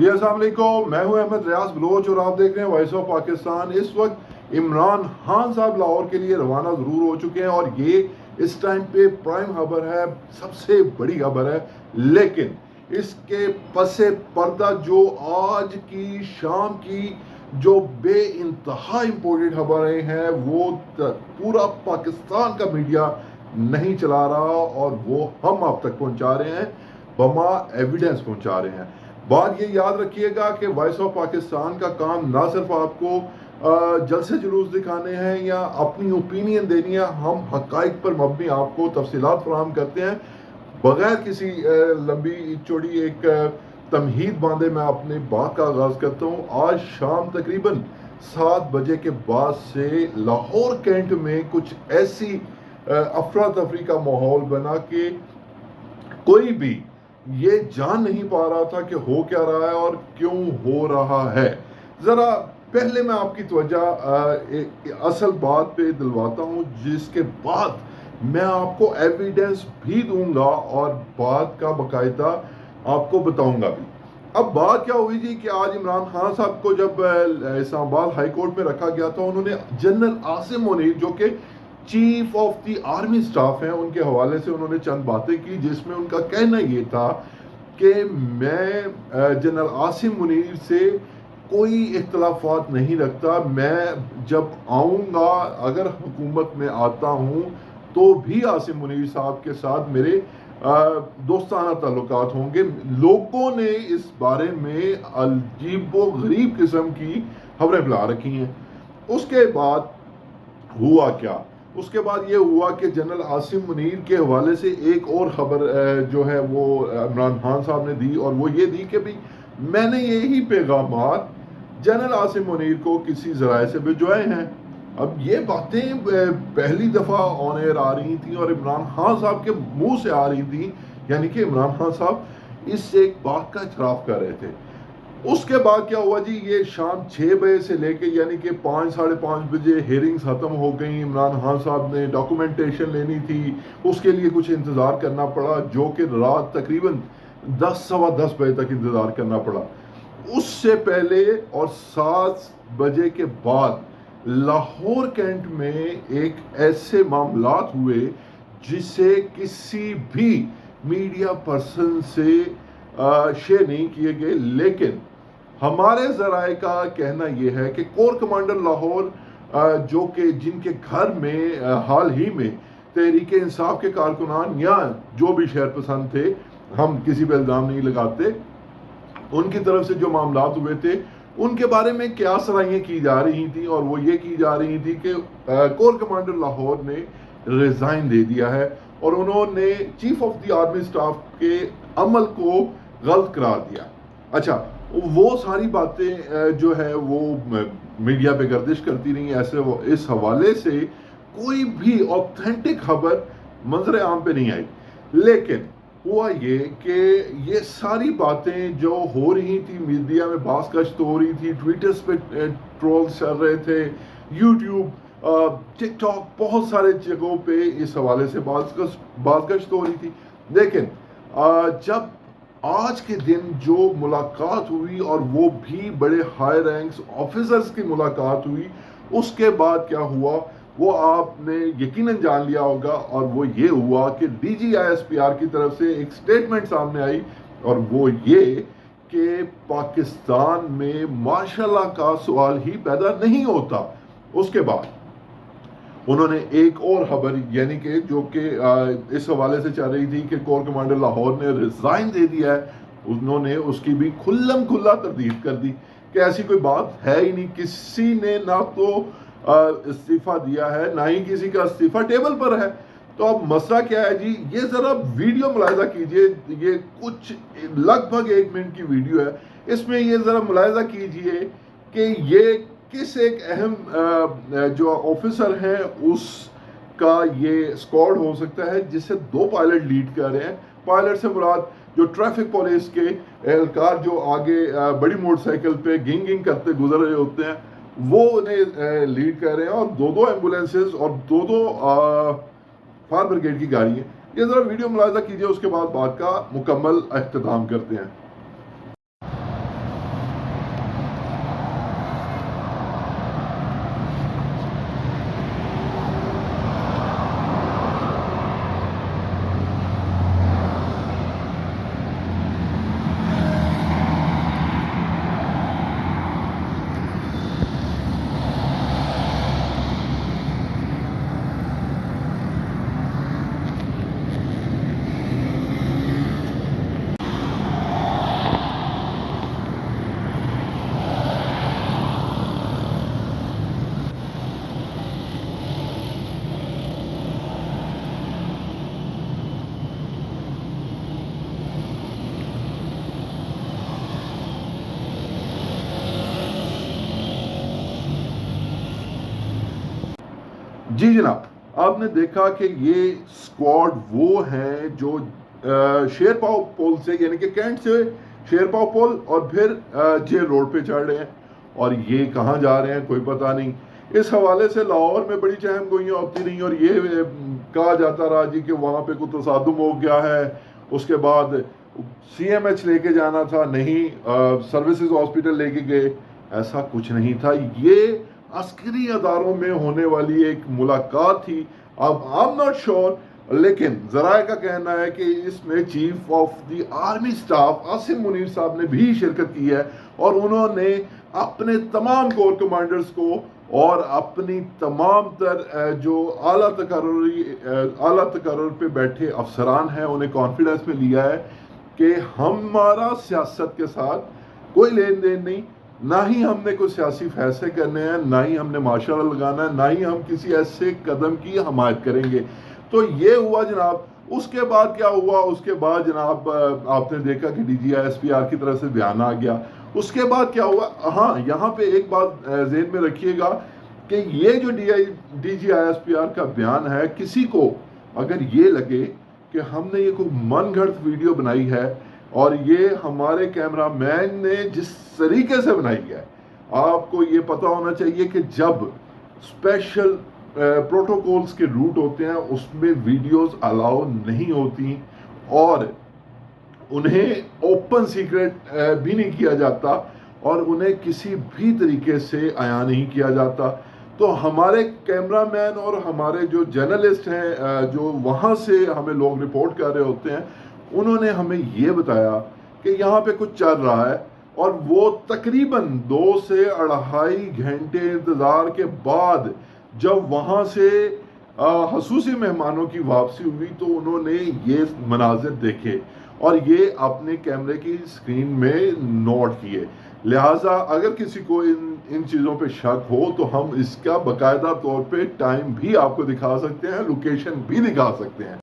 जी अस्सलाम वालेकुम, मैं हूं अहमद रियाज बलोच और आप देख रहे हैं वॉइस ऑफ पाकिस्तान। इस वक्त इमरान खान साहब लाहौर के लिए रवाना ज़रूर हो चुके हैं और ये इस टाइम पे प्राइम खबर है, सबसे बड़ी खबर है। लेकिन इसके पसे पर्दा जो आज की शाम की जो बे इंतहा इम्पोर्टेंट खबरें हैं वो पूरा पाकिस्तान का मीडिया नहीं चला रहा और वो हम आप तक पहुंचा रहे हैं, बमा एविडेंस पहुंचा रहे हैं। बात ये याद रखिएगा कि वॉइस ऑफ पाकिस्तान का काम ना सिर्फ आपको जलसे जुलूस दिखाने हैं या अपनी ओपिनियन देनी है, हम हकाइक पर मबनी आपको तफसीलात फराहम करते हैं। बगैर किसी लंबी चौड़ी एक तमहीद बांधे मैं अपनी बात का आगाज़ करता हूँ। आज शाम तकरीबन 7 बजे के बाद से लाहौर कैंट में कुछ ऐसी अफरा तफरी का माहौल बना कि कोई भी ये जान नहीं पा रहा था कि हो क्या रहा है और क्यों हो रहा है। ज़रा पहले मैं आपकी तवज्जो असल बात पे दिलवाता हूँ, जिसके बाद मैं आपको एविडेंस भी दूंगा और बात का बाकायदा आपको बताऊंगा भी। अब बात क्या हुई थी कि आज इमरान खान साहब को जब इस्लामाबाद हाई कोर्ट में रखा गया था, उन्होंने जनरल आसिम मुनीर जो कि chief of the army staff हैं, उनके हवाले से उन्होंने चंद बातें की, जिसमें उनका कहना ये था कि मैं जनरल आसिम मुनीर से कोई इख्तलाफात नहीं रखता। मैं जब आऊँगा, अगर हुकूमत में आता हूँ तो भी आसिम मुनीर साहब के साथ मेरे दोस्ताना ताल्लुकात होंगे। लोगों ने इस बारे में अजीबो गरीब किस्म की खबरें फैला रखी हैं। उसके बाद हुआ क्या? उसके बाद ये हुआ कि जनरल आसिम मुनीर के हवाले से एक और खबर जो है वो इमरान खान साहब ने दी, और वो ये दी कि भाई मैंने यही पैगामात जनरल आसिम मुनीर को किसी ज़राए से भिजवाए हैं। अब ये बातें पहली दफ़ा ऑन एयर आ रही थी और इमरान खान साहब के मुंह से आ रही थी, यानी कि इमरान खान साहब इस एक बात का इतराफ़ कर रहे थे। उसके बाद क्या हुआ जी, ये शाम 6 बजे से लेके यानी कि 5 साढ़े 5 बजे हेयरिंग्स ख़त्म हो गई। इमरान खान साहब ने डॉक्यूमेंटेशन लेनी थी, उसके लिए कुछ इंतज़ार करना पड़ा, जो कि रात तकरीबन 10 सवा 10 बजे तक इंतज़ार करना पड़ा। उससे पहले और 7 बजे के बाद लाहौर कैंट में एक ऐसे मामलात हुए जिसे किसी भी मीडिया पर्सन से शेयर नहीं किए गए। लेकिन हमारे ज़राए का कहना यह है कि कोर कमांडर लाहौर जो कि जिनके घर में हाल ही में तहरीक इंसाफ के कारकुनान या जो भी शहर पसंद थे, हम किसी पर इल्ज़ाम नहीं लगाते, उनकी तरफ से जो मामलात हुए थे उनके बारे में क्या सराहियाँ की जा रही थी, और वो ये की जा रही थी कि कोर कमांडर लाहौर ने रिज़ाइन दे दिया है और उन्होंने chief of the army staff के अमल को गलत करार दिया। अच्छा, वो सारी बातें जो है वो मीडिया पे गर्दिश करती रही। ऐसे इस हवाले से कोई भी ऑथेंटिक खबर मंजर आम पे नहीं आई। लेकिन हुआ ये कि ये सारी बातें जो हो रही थी, मीडिया में बास गश्त हो रही थी, ट्विटर्स पे ट्रोल्स चल रहे थे, यूट्यूब, टिकटॉक, बहुत सारे जगहों पे इस हवाले से बास गश्त हो रही थी। लेकिन जब आज के दिन जो मुलाकात हुई, और वो भी बड़े हाई रैंक्स ऑफिसर्स की मुलाकात हुई, उसके बाद क्या हुआ वो आपने यकीनन जान लिया होगा, और वो ये हुआ कि DGISPR की तरफ से एक स्टेटमेंट सामने आई, और वो ये कि पाकिस्तान में माशाल्लाह का सवाल ही पैदा नहीं होता। उसके बाद उन्होंने एक और खबर, यानी कि जो कि इस हवाले से चल रही थी कि कोर कमांडर लाहौर ने रिज़ाइन दे दिया है, उन्होंने उसकी भी खुल्लम खुल्ला तरदीद कर दी कि ऐसी कोई बात है ही नहीं। किसी ने ना तो इस्तीफ़ा दिया है, ना ही किसी का इस्तीफ़ा टेबल पर है। तो अब मसला क्या है जी, ये ज़रा वीडियो मुलाहिज़ा कीजिए, ये कुछ लगभग 1 मिनट की वीडियो है। इसमें ये ज़रा मुलाहिज़ा कीजिए कि ये किस एक अहम जो ऑफिसर है उसका ये स्क्वाड हो सकता है, जिससे 2 पायलट लीड कर रहे हैं। पायलट से मुराद जो ट्रैफिक पुलिस के एहलकार जो आगे बड़ी मोटरसाइकिल पे गिंग करते गुजर रहे होते हैं, वो उन्हें लीड कर रहे हैं, और 2 एम्बुलेंसेज और 2 फायर ब्रिगेड की गाड़ी है। ये ज़रा वीडियो मुलाहिज़ा कीजिए, उसके बाद बात का मुकम्मल अख्ताम करते हैं। جی جناب، آپ نے دیکھا کہ یہ اسکواڈ وہ ہیں جو شیرپاؤ پول سے یعنی کہ کینٹ سے شیرپاؤ پول اور پھر جیل روڈ پہ چڑھ رہے ہیں، اور یہ کہاں جا رہے ہیں کوئی پتہ نہیں۔ اس حوالے سے لاہور میں بڑی چہم گوئیاں ہوتی رہیں، اور یہ کہا جاتا رہا جی کہ وہاں پہ کوئی تصادم ہو گیا ہے، اس کے بعد سی ایم ایچ لے کے جانا تھا، نہیں سروسز ہاسپٹل لے کے گئے۔ ایسا کچھ نہیں تھا، یہ عسکری اداروں میں ہونے والی ایک ملاقات تھی۔ اب I'm not sure، لیکن ذرائع کا کہنا ہے کہ اس میں chief of the army staff Asim Munir صاحب نے بھی شرکت کی ہے، اور انہوں نے اپنے تمام کور کمانڈرز کو اور اپنی تمام تر جو اعلیٰ تقرر پہ بیٹھے افسران ہیں انہیں کانفیڈنس میں لیا ہے کہ ہمارا سیاست کے ساتھ کوئی لین دین نہیں، نہ ہی ہم نے کوئی سیاسی فیصلے کرنے ہیں، نہ ہی ہم نے مارشل لا لگانا ہے، نہ ہی ہم کسی ایسے قدم کی حمایت کریں گے۔ تو یہ ہوا جناب۔ اس کے بعد کیا ہوا؟ اس کے بعد جناب آپ نے دیکھا کہ D G I S P R کی طرف سے بیان آ گیا۔ اس کے بعد کیا ہوا؟ ہاں، یہاں پہ ایک بات ذہن میں رکھیے گا کہ یہ جو D G I S P R کا بیان ہے، کسی کو اگر یہ لگے کہ ہم نے یہ کوئی من گھڑت ویڈیو بنائی ہے اور یہ ہمارے کیمرہ مین نے جس طریقے سے بنائی ہے، آپ کو یہ پتا ہونا چاہیے کہ جب اسپیشل پروٹوکولز کے روٹ ہوتے ہیں اس میں ویڈیوز الاؤ نہیں ہوتی، اور انہیں اوپن سیکرٹ بھی نہیں کیا جاتا، اور انہیں کسی بھی طریقے سے عیاں نہیں کیا جاتا۔ تو ہمارے کیمرہ مین اور ہمارے جو جرنلسٹ ہیں جو وہاں سے ہمیں لوگ رپورٹ کر رہے ہوتے ہیں، انہوں نے ہمیں یہ بتایا کہ یہاں پہ کچھ چل رہا ہے، اور وہ تقریباً 2 سے 2.5 گھنٹے انتظار کے بعد جب وہاں سے خصوصی مہمانوں کی واپسی ہوئی تو انہوں نے یہ مناظر دیکھے اور یہ اپنے کیمرے کی اسکرین میں نوٹ کیے۔ لہٰذا اگر کسی کو ان چیزوں پہ شک ہو تو ہم اس کا باقاعدہ طور پہ ٹائم بھی آپ کو دکھا سکتے ہیں، لوکیشن بھی دکھا سکتے ہیں۔